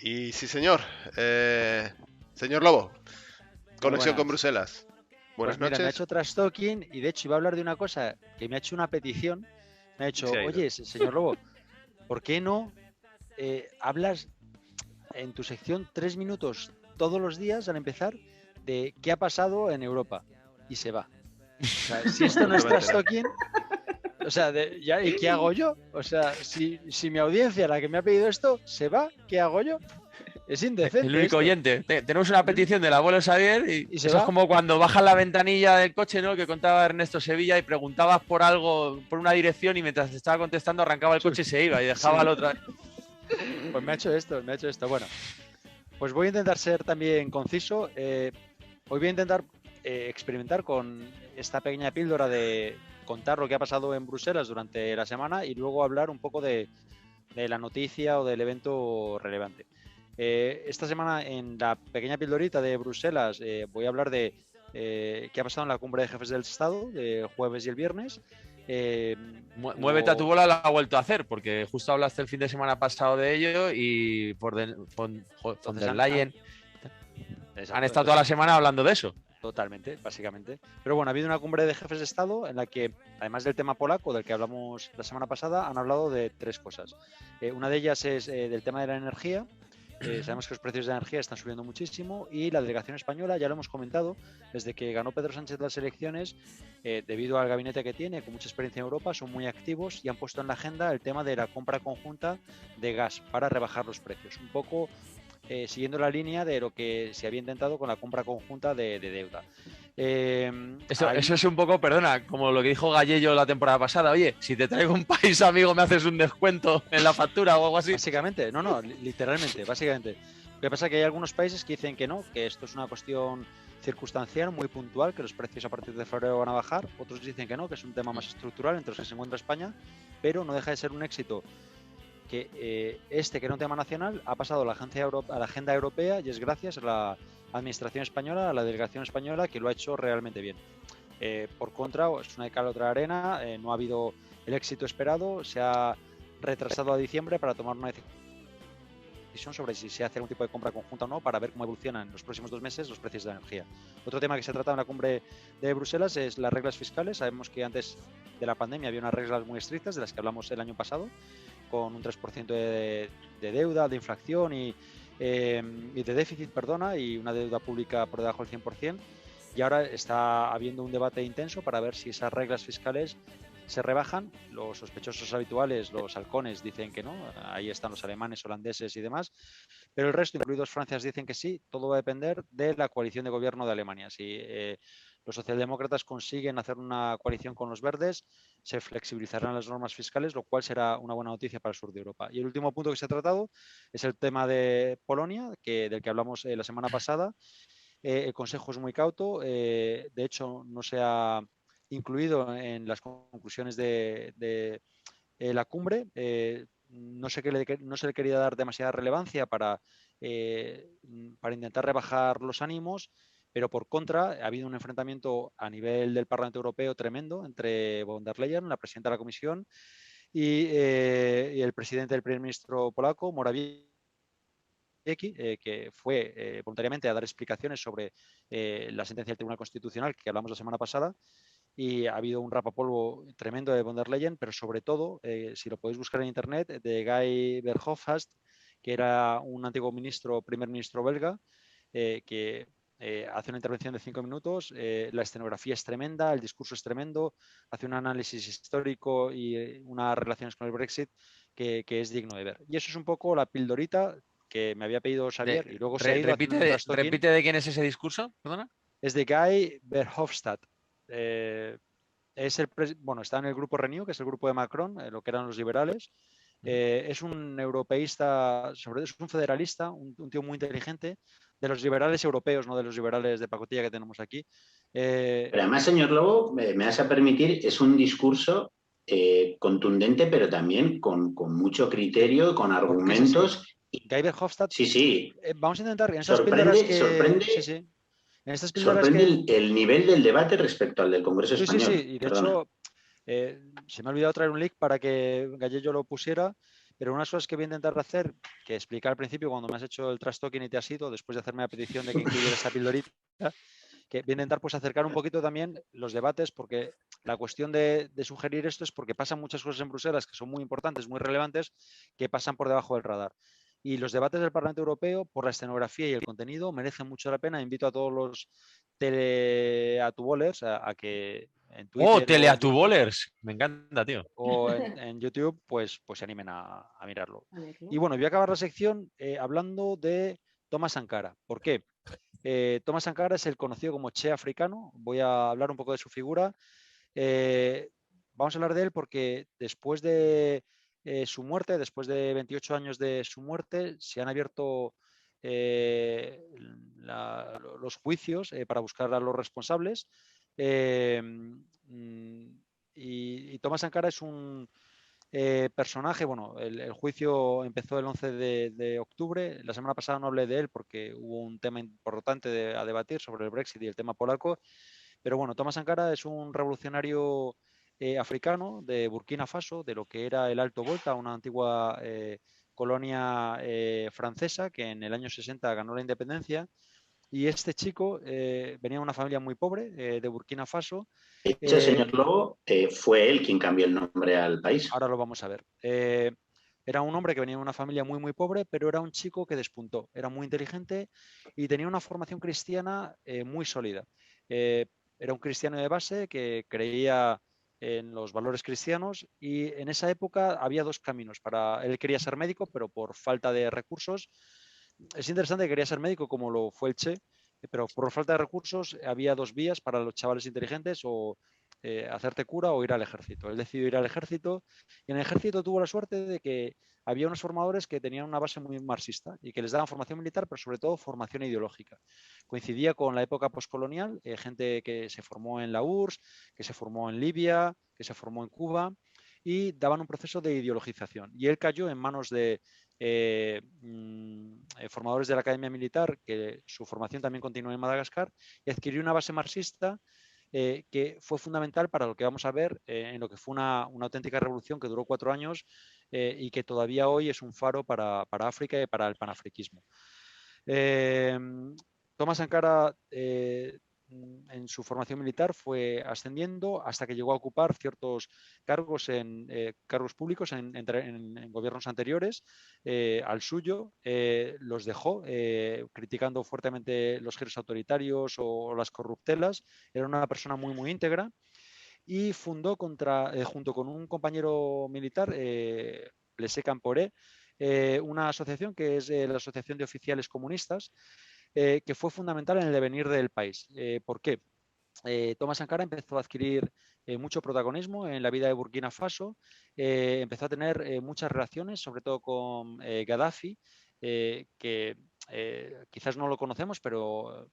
Y sí, señor. Señor Lobo, Muy conexión con buenas. Bruselas. Buenas Pues mira, me ha noches. hecho trash talking y de hecho iba a hablar de una cosa que me ha hecho una petición. Me ha dicho, Se ha ido. oye, señor Lobo, ¿por qué no hablas en tu sección 3 minutos todos los días al empezar de qué ha pasado en Europa? Y se va. O sea, si esto no No es me he trash enterado. talking, o sea, ¿y qué hago yo? O sea, si mi audiencia, la que me ha pedido esto, se va, ¿qué hago yo? Es El indecente único esto. oyente. Tenemos una petición del abuelo Xavier y Y se eso es va. como cuando bajas la ventanilla del coche, ¿no? Que contaba Ernesto Sevilla y preguntabas por algo, por una dirección y mientras te estaba contestando arrancaba el coche y se iba y dejaba Sí. al otro. Pues me ha hecho esto, me ha hecho esto. Bueno, pues voy a intentar ser también conciso. Hoy voy a intentar experimentar con esta pequeña píldora de contar lo que ha pasado en Bruselas durante la semana y luego hablar un poco de la noticia o del evento relevante. Esta semana en la pequeña pildorita de Bruselas voy a hablar de qué ha pasado en la cumbre de jefes del Estado, de jueves y el viernes. Muévete a tu bola lo ha vuelto a hacer, porque justo hablaste el fin de semana pasado de ello y von der Leyen han estado toda la semana hablando de eso. Totalmente, básicamente. Pero bueno, ha habido una cumbre de jefes de Estado en la que, además del tema polaco del que hablamos la semana pasada, han hablado de tres cosas. Una de ellas es del tema de la energía. Sabemos que los precios de la energía están subiendo muchísimo y la delegación española, ya lo hemos comentado, desde que ganó Pedro Sánchez las elecciones, debido al gabinete que tiene, con mucha experiencia en Europa, son muy activos y han puesto en la agenda el tema de la compra conjunta de gas para rebajar los precios. Un poco siguiendo la línea de lo que se había intentado con la compra conjunta de deuda. Eso es un poco, perdona, como lo que dijo Gallello la temporada pasada. Oye, si te traigo un país amigo, me haces un descuento en la factura o algo así. Básicamente, no, literalmente, básicamente. Lo que pasa es que hay algunos países que dicen que no, que esto es una cuestión circunstancial, muy puntual, que los precios a partir de febrero van a bajar. Otros dicen que no, que es un tema más estructural, entre los que se encuentra España, pero no deja de ser un éxito que que era un tema nacional, ha pasado a la agenda europea y es gracias a la administración española, a la delegación española, que lo ha hecho realmente bien. Por contra, es una de cal otra arena, no ha habido el éxito esperado, se ha retrasado a diciembre para tomar una decisión sobre si se hace algún tipo de compra conjunta o no, para ver cómo evolucionan en los próximos 2 meses los precios de la energía. Otro tema que se ha tratado en la cumbre de Bruselas es las reglas fiscales. Sabemos que antes de la pandemia había unas reglas muy estrictas, de las que hablamos el año pasado, con un 3% de deuda, de inflación y de déficit, perdona, y una deuda pública por debajo del 100%. Y ahora está habiendo un debate intenso para ver si esas reglas fiscales se rebajan. Los sospechosos habituales, los halcones, dicen que no. Ahí están los alemanes, holandeses y demás. Pero el resto, incluidos Francia, dicen que sí. Todo va a depender de la coalición de gobierno de Alemania. Si los socialdemócratas consiguen hacer una coalición con los verdes, se flexibilizarán las normas fiscales, lo cual será una buena noticia para el sur de Europa. Y el último punto que se ha tratado es el tema de Polonia, del que hablamos la semana pasada. El Consejo es muy cauto. De hecho, no se ha incluido en las conclusiones de la cumbre. No sé no se le quería dar demasiada relevancia para intentar rebajar los ánimos, pero por contra ha habido un enfrentamiento a nivel del Parlamento Europeo tremendo entre von der Leyen, la presidenta de la Comisión, y el presidente del primer ministro polaco, Morawiecki, que fue voluntariamente a dar explicaciones sobre la sentencia del Tribunal Constitucional que hablamos la semana pasada. Y ha habido un rapapolvo tremendo de von der Leyen, pero sobre todo, si lo podéis buscar en internet, de Guy Verhofstadt, que era un antiguo primer ministro belga, que hace una intervención de 5 minutos. La escenografía es tremenda, el discurso es tremendo, hace un análisis histórico y unas relaciones con el Brexit que es digno de ver. Y eso es un poco la pildorita que me había pedido Xavier y luego se ha ido haciendo un trastoquín. Repite de quién es ese discurso, perdona. Es de Guy Verhofstadt. Está en el grupo Renew, que es el grupo de Macron, lo que eran los liberales. Es un europeísta, es un federalista, un tío muy inteligente, de los liberales europeos, no de los liberales de pacotilla que tenemos aquí. Pero además, señor Lobo, me vas a permitir, es un discurso contundente, pero también con mucho criterio, con argumentos. Guy Verhofstadt. Sí. Vamos a intentar. En sorprende el nivel del debate respecto al del Congreso español. Sí. Y de hecho, se me ha olvidado traer un link para que Gallello lo pusiera, Pero unas cosas que voy a intentar hacer, que explicar al principio cuando me has hecho el trash talking y te has ido, después de hacerme la petición de que incluyera esa pildorita, que voy a intentar pues acercar un poquito también los debates, porque la cuestión de sugerir esto es porque pasan muchas cosas en Bruselas que son muy importantes, muy relevantes, que pasan por debajo del radar. Y los debates del Parlamento Europeo, por la escenografía y el contenido, merecen mucho la pena. Invito a todos los teleatubolers a que en Twitter teleatubolers. Me encanta, tío. o en YouTube, pues se animen a mirarlo. Y bueno, voy a acabar la sección hablando de Thomas Sankara. ¿Por qué? Thomas Sankara es el conocido como Che africano. Voy a hablar un poco de su figura. Vamos a hablar de él porque después de su muerte, después de 28 años de su muerte, se han abierto los juicios para buscar a los responsables. Y Thomas Sankara es un personaje. Bueno, el juicio empezó el 11 de octubre. La semana pasada no hablé de él porque hubo un tema importante a debatir sobre el Brexit y el tema polaco. Pero bueno, Thomas Sankara es un revolucionario africano de Burkina Faso, de lo que era el Alto Volta, una antigua colonia francesa que en el año 60 ganó la independencia. Y este chico venía de una familia muy pobre de Burkina Faso. De hecho, señor Lobo, fue él quien cambió el nombre al país. Ahora lo vamos a ver. Era un hombre que venía de una familia muy, muy pobre, pero era un chico que despuntó. Era muy inteligente y tenía una formación cristiana muy sólida. Era un cristiano de base que creía en los valores cristianos y en esa época había dos caminos. Él quería ser médico, pero por falta de recursos. Es interesante que quería ser médico como lo fue el Che, pero por falta de recursos había dos vías para los chavales inteligentes: o hacerte cura o ir al ejército. Él decidió ir al ejército y en el ejército tuvo la suerte de que había unos formadores que tenían una base muy marxista y que les daban formación militar, pero sobre todo formación ideológica. Coincidía con la época postcolonial, gente que se formó en la URSS, que se formó en Libia, que se formó en Cuba, y daban un proceso de ideologización. Y él cayó en manos de formadores de la Academia Militar, que su formación también continuó en Madagascar, y adquirió una base marxista que fue fundamental para lo que vamos a ver en lo que fue una auténtica revolución que duró 4 años y que todavía hoy es un faro para África y para el panafriquismo. Thomas Sankara en su formación militar fue ascendiendo hasta que llegó a ocupar ciertos cargos cargos públicos en gobiernos anteriores al suyo. Los dejó criticando fuertemente los giros autoritarios o las corruptelas. Era una persona muy, muy íntegra y fundó junto con un compañero militar, Blaise Compaoré, una asociación que es la Asociación de Oficiales Comunistas, que fue fundamental en el devenir del país. ¿Por qué? Thomas Sankara empezó a adquirir mucho protagonismo en la vida de Burkina Faso, empezó a tener muchas relaciones, sobre todo con Gaddafi, que quizás no lo conocemos, pero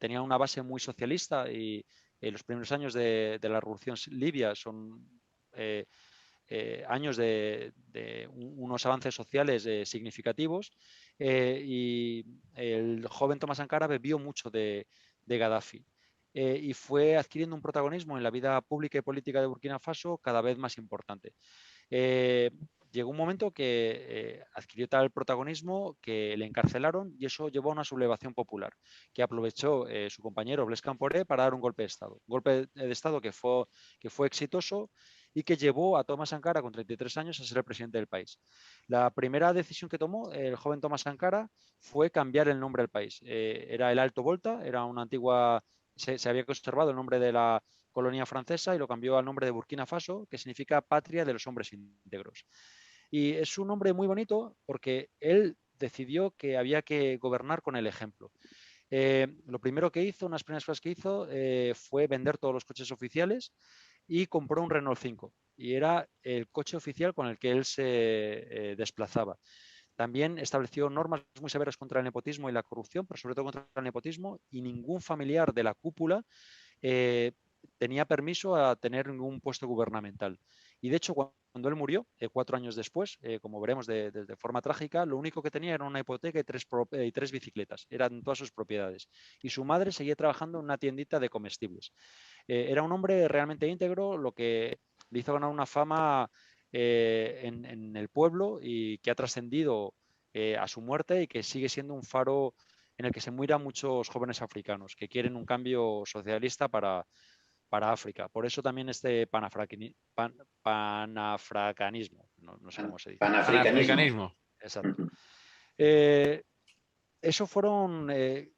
tenía una base muy socialista y los primeros años de la revolución libia son años de unos avances sociales significativos y el joven Thomas Sankara bebió mucho de Gaddafi. Y fue adquiriendo un protagonismo en la vida pública y política de Burkina Faso cada vez más importante. Llegó un momento que adquirió tal protagonismo que le encarcelaron y eso llevó a una sublevación popular que aprovechó su compañero Blaise Compaoré para dar un golpe de Estado. Un golpe de Estado que fue exitoso y que llevó a Thomas Sankara con 33 años a ser el presidente del país. La primera decisión que tomó el joven Thomas Sankara fue cambiar el nombre del país. Era el Alto Volta, era una antigua... Se había conservado el nombre de la colonia francesa y lo cambió al nombre de Burkina Faso, que significa patria de los hombres íntegros. Y es un nombre muy bonito porque él decidió que había que gobernar con el ejemplo. Lo primero que hizo, unas primeras cosas que hizo, fue vender todos los coches oficiales y compró un Renault 5. Y era el coche oficial con el que él se desplazaba. También estableció normas muy severas contra el nepotismo y la corrupción, pero sobre todo contra el nepotismo, y ningún familiar de la cúpula tenía permiso a tener ningún puesto gubernamental. Y de hecho, cuando él murió, 4 años después, como veremos de forma trágica, lo único que tenía era una hipoteca y 3 bicicletas. Eran todas sus propiedades. Y su madre seguía trabajando en una tiendita de comestibles. Era un hombre realmente íntegro, lo que le hizo ganar una fama en el pueblo y que ha trascendido a su muerte y que sigue siendo un faro en el que se miran muchos jóvenes africanos que quieren un cambio socialista para África. Por eso también este panafricanismo, no sé cómo se dice. Panafricanismo. Exacto. Eso fueron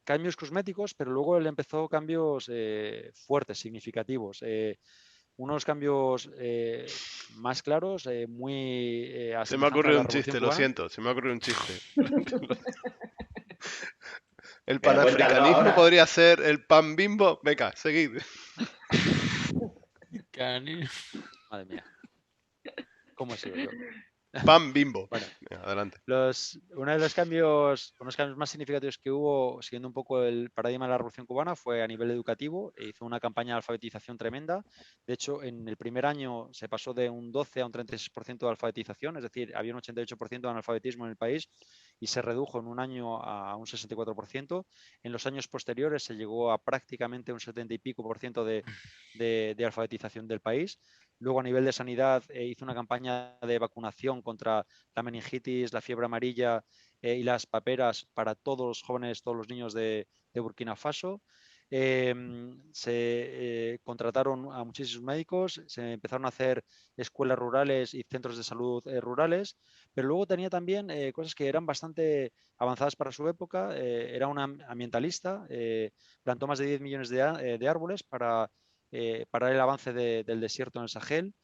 cambios cosméticos, pero luego él empezó cambios fuertes, significativos. Unos cambios más claros, muy Se me ha asemejanza a ocurrido la un Revolución chiste, lo Cubana. siento, se me ha ocurrido un chiste. El Pero cuéntalo panafricanismo ahora. podría ser el pan bimbo. Venga, seguid. Madre mía. ¿Cómo he sido yo? Pan bimbo. Bueno, Venga, adelante. uno de los cambios más significativos que hubo, siguiendo un poco el paradigma de la Revolución Cubana, fue a nivel educativo. Hizo una campaña de alfabetización tremenda. De hecho, en el primer año se pasó de un 12 a un 36% de alfabetización, es decir, había un 88% de analfabetismo en el país y se redujo en un año a un 64%. En los años posteriores se llegó a prácticamente un 70 y pico por ciento de alfabetización del país. Luego, a nivel de sanidad, hizo una campaña de vacunación contra la meningitis, la fiebre amarilla y las paperas para todos los jóvenes, todos los niños de Burkina Faso. Se contrataron a muchísimos médicos, se empezaron a hacer escuelas rurales y centros de salud rurales, pero luego tenía también cosas que eran bastante avanzadas para su época. Era un ambientalista, plantó más de 10 millones de árboles para el avance del desierto en el Sahel.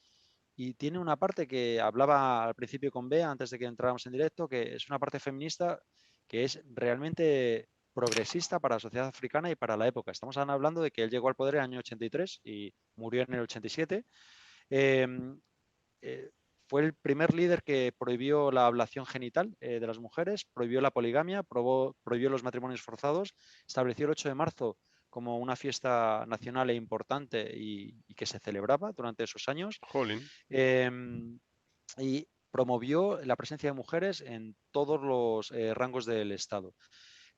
Y tiene una parte que hablaba al principio con Bea, antes de que entráramos en directo, que es una parte feminista que es realmente progresista para la sociedad africana y para la época. Estamos hablando de que él llegó al poder en el año 83 y murió en el 87. Eh, eh, fue el primer líder que prohibió la ablación genital de las mujeres, prohibió la poligamia, prohibió los matrimonios forzados, estableció el 8 de marzo como una fiesta nacional e importante y que se celebraba durante esos años. Jolín. Y promovió la presencia de mujeres en todos los rangos del Estado.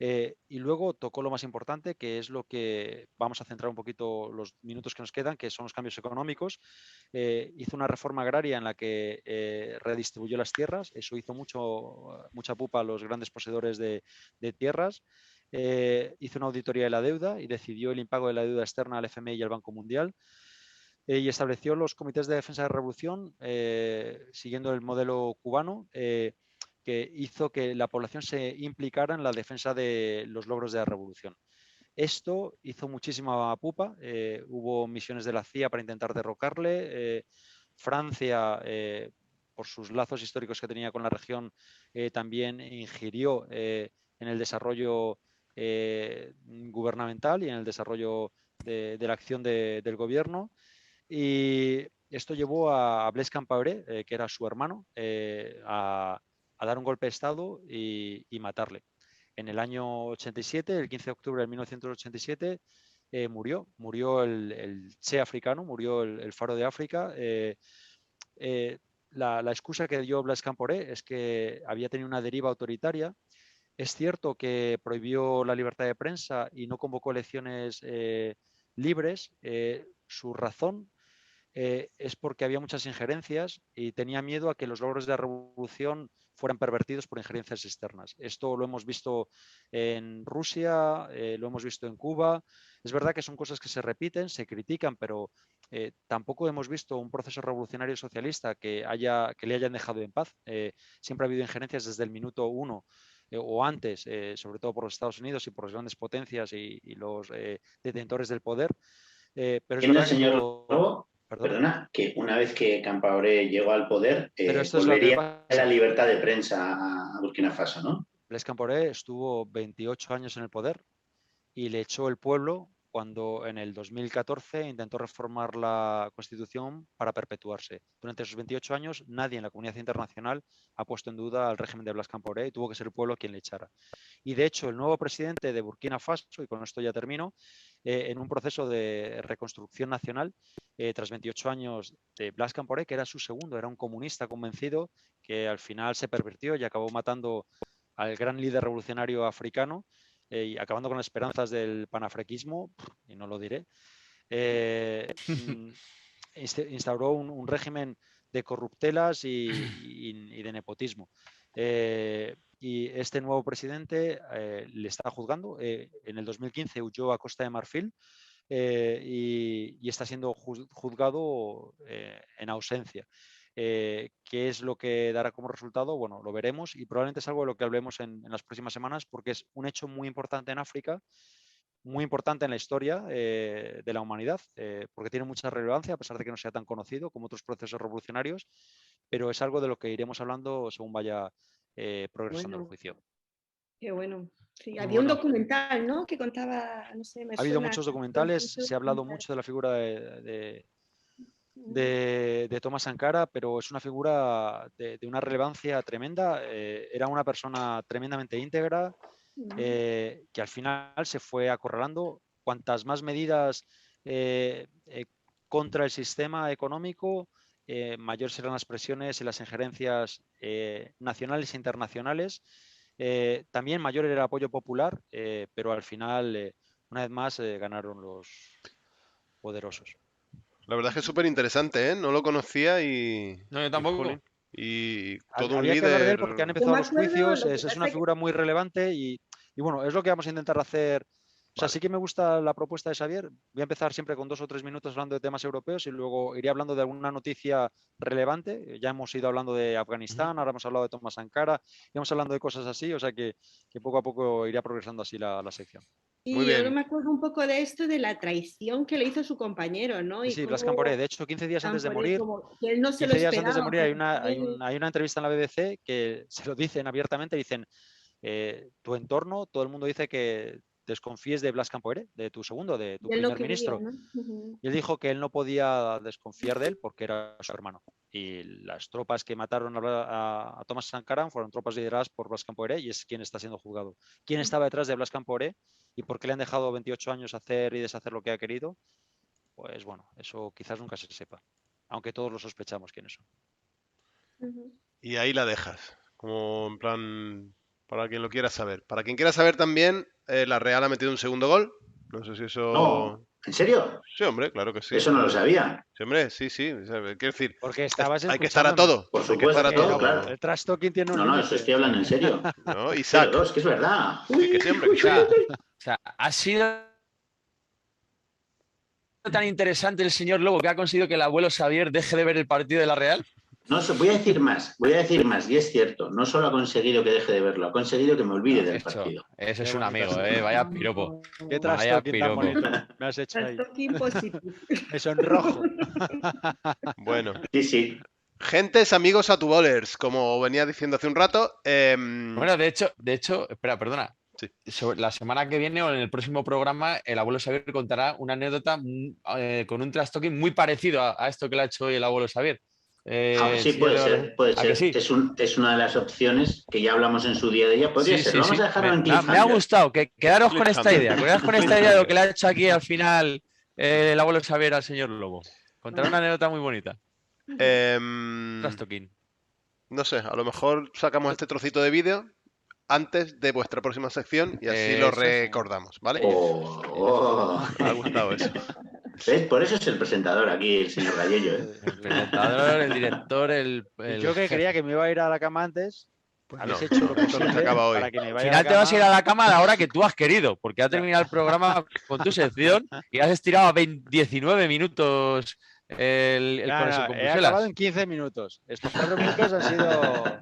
Y luego tocó lo más importante, que es lo que vamos a centrar un poquito los minutos que nos quedan, que son los cambios económicos. Hizo una reforma agraria en la que redistribuyó las tierras. Eso hizo mucha pupa a los grandes poseedores de tierras. Hizo una auditoría de la deuda y decidió el impago de la deuda externa al FMI y al Banco Mundial. Y estableció los comités de defensa de la revolución siguiendo el modelo cubano, que hizo que la población se implicara en la defensa de los logros de la revolución. Esto hizo muchísima pupa. Hubo misiones de la CIA para intentar derrocarle. Francia, por sus lazos históricos que tenía con la región, también ingirió en el desarrollo gubernamental y en el desarrollo de la acción del gobierno. Y esto llevó a Blaise Compaoré, que era su hermano, a dar un golpe de Estado y matarle. En el año 87, el 15 de octubre de 1987, murió el Che africano, murió el faro de África. La excusa que dio Blaise Compaoré es que había tenido una deriva autoritaria. Es cierto que prohibió la libertad de prensa y no convocó elecciones libres. Su razón es porque había muchas injerencias y tenía miedo a que los logros de la revolución fueran pervertidos por injerencias externas. Esto lo hemos visto en Rusia, lo hemos visto en Cuba. Es verdad que son cosas que se repiten, se critican, pero tampoco hemos visto un proceso revolucionario socialista que le hayan dejado en paz. Siempre ha habido injerencias desde el minuto uno o antes, sobre todo por los Estados Unidos y por las grandes potencias y los detentores del poder. Pero es verdad que señor todo... Lobo, perdona, que una vez que Compaoré llegó al poder, volvería la libertad de prensa a Burkina Faso, ¿no? Blaise Compaoré estuvo 28 años en el poder y le echó el pueblo cuando en el 2014 intentó reformar la Constitución para perpetuarse. Durante esos 28 años nadie en la comunidad internacional ha puesto en duda el régimen de Blaise Compaoré y tuvo que ser el pueblo quien le echara. Y de hecho el nuevo presidente de Burkina Faso, y con esto ya termino, en un proceso de reconstrucción nacional, tras 28 años de Blaise Compaoré, que era su segundo, era un comunista convencido que al final se pervirtió y acabó matando al gran líder revolucionario africano, y acabando con las esperanzas del panafricanismo, y no lo diré, instauró un régimen de corruptelas y de nepotismo. Y este nuevo presidente le está juzgando. En el 2015 huyó a Costa de Marfil y está siendo juzgado en ausencia. ¿Qué es lo que dará como resultado? Bueno, lo veremos y probablemente es algo de lo que hablemos en las próximas semanas, porque es un hecho muy importante en África, muy importante en la historia de la humanidad, porque tiene mucha relevancia, a pesar de que no sea tan conocido como otros procesos revolucionarios, pero es algo de lo que iremos hablando según vaya progresando el juicio. Qué bueno. Sí, Muy había un bueno. documental, ¿no? Que contaba, no sé, me Ha habido suena, muchos documentales, se ha hablado mucho de la figura de Thomas Sankara, pero es una figura de una relevancia tremenda. Era una persona tremendamente íntegra, que al final se fue acorralando. Cuantas más medidas contra el sistema económico, mayores serán las presiones y las injerencias nacionales e internacionales. También mayor era el apoyo popular, pero al final, una vez más, ganaron los poderosos. La verdad es que es súper interesante, ¿eh? No lo conocía y... No, yo tampoco. jolín, y todo un Había que hablar de él líder... porque han Yo empezado me los acuerdo, juicios, lo que es pasa una que- figura muy relevante y bueno, es lo que vamos a intentar hacer. O sea, Vale. sí que me gusta la propuesta de Xavier. Voy a empezar siempre con 2 o 3 minutos hablando de temas europeos y luego iré hablando de alguna noticia relevante. Ya hemos ido hablando de Afganistán, ahora hemos hablado de Thomas Sankara, íbamos hablando de cosas así, o sea que poco a poco irá progresando así la sección. Muy Y yo bien. me acuerdo un poco de esto, de la traición que le hizo su compañero, ¿no? Y Sí, Blas cómo Camporé. De hecho, 15 días antes de Camporé, morir, como que él no se lo 15 días antes de esperaba. morir pero hay una entrevista en la BBC que se lo dicen abiertamente, dicen, tu entorno, todo el mundo dice que desconfíes de Blas Camporé, de tu segundo, de tu y él no primer quería, ministro. ¿no? Ujú. Y él dijo que él no podía desconfiar de él porque era su hermano. Y las tropas que mataron a Thomas Sankara fueron tropas lideradas por Blas Camporé y es quien está siendo juzgado. ¿Quién estaba detrás de Blas Camporé y por qué le han dejado 28 años hacer y deshacer lo que ha querido? Pues bueno, eso quizás nunca se sepa, aunque todos lo sospechamos quiénes son. Ujú. Y ahí la dejas, como en plan, para quien lo quiera saber. Para quien quiera saber también, la Real ha metido un segundo gol. No sé si eso... No, ¿en serio? Sí, hombre, claro que sí. Eso no lo sabía. Sí, hombre, sí, sí. O sea, quiero decir, Porque estabas hay que estar a escuchándome. todo. Por Hay que supuesto, estar a todo. claro. El trash talking tiene un No, no, límite. eso estoy hablando en serio. ¿No? Isaac. Pero, es que es verdad. Sí, que siempre, que O sea, siempre. o sea, ha sido tan interesante el señor Lobo que ha conseguido que el abuelo Xavier deje de ver el partido de la Real. No, voy a decir más, y es cierto, no solo ha conseguido que deje de verlo, ha conseguido que me olvide del partido. Ese es Qué un bonito. amigo, vaya piropo. Qué trash Vaya talking tan piropo. bonito me has hecho ahí. Talking positivo. Me sonrojo. Bueno. Sí, sí. Gentes, amigos, atubolers, como venía diciendo hace un rato. Bueno, de hecho, espera, perdona. Sí. La semana que viene o en el próximo programa, el abuelo Xavier contará una anécdota con un trash talking muy parecido a esto que le ha hecho hoy el abuelo Xavier. Sí, puede ser, puede ¿A que ser. sí? Es una de las opciones que ya hablamos en su día de ella. Podría Sí, ser. sí, Vamos sí. a dejarlo en Me ha cliffhanger. gustado. Quedaros con esta Cliffhanger. idea. Quedaros con esta idea de lo que le ha hecho aquí al final el abuelo Xavier al señor Lobo. Contará una anécdota muy bonita. Trash talking. No sé, a lo mejor sacamos este trocito de vídeo antes de vuestra próxima sección y así lo Eso es. recordamos, ¿vale? Oh. Me ha gustado eso. ¿Ves? Por eso es el presentador aquí, el señor Gallello. ¿eh? El presentador, el director, el Yo que creía que me iba a ir a la cama antes, Pues habéis no, hecho lo esto no se posible acaba hoy. para que me Al vaya final a te la vas a ir a cama. la cama a la hora que tú has querido, porque ha terminado el programa con tu sección y has estirado a 19 minutos el No, conexión no, con he acabado Bruselas. en 15 minutos. Estos 4 minutos han sido